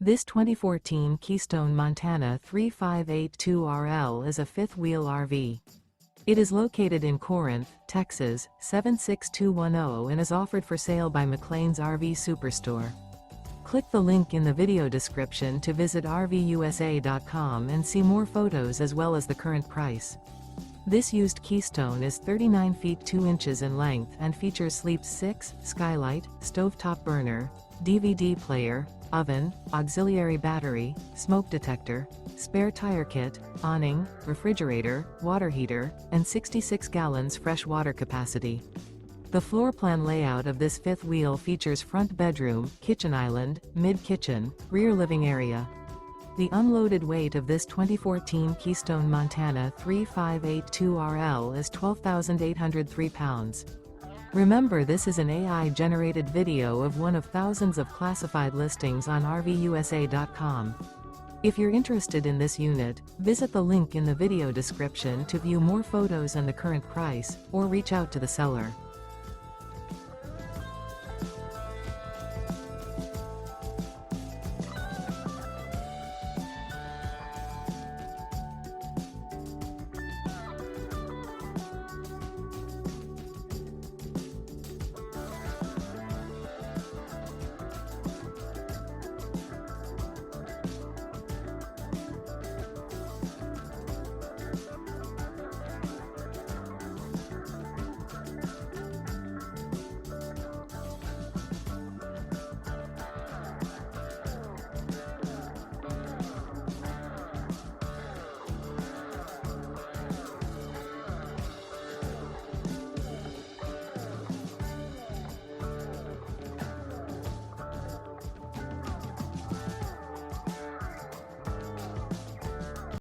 This 2014 Keystone Montana 3582RL is a fifth-wheel RV. It is located in Corinth, Texas, 76210 and is offered for sale by McClain's RV Superstore. Click the link in the video description to visit RVUSA.com and see more photos as well as the current price. This used Keystone is 39 feet 2 inches in length and features Sleep's 6, Skylight, stovetop burner, DVD player, oven, auxiliary battery, smoke detector, spare tire kit, awning, refrigerator, water heater, and 66 gallons fresh water capacity. The floor plan layout of this fifth wheel features front bedroom, kitchen island, mid-kitchen, rear living area. The unloaded weight of this 2014 Keystone Montana 3582RL is 12,803 pounds. Remember, this is an AI-generated video of one of thousands of classified listings on RVUSA.com. If you're interested in this unit, visit the link in the video description to view more photos and the current price, or reach out to the seller.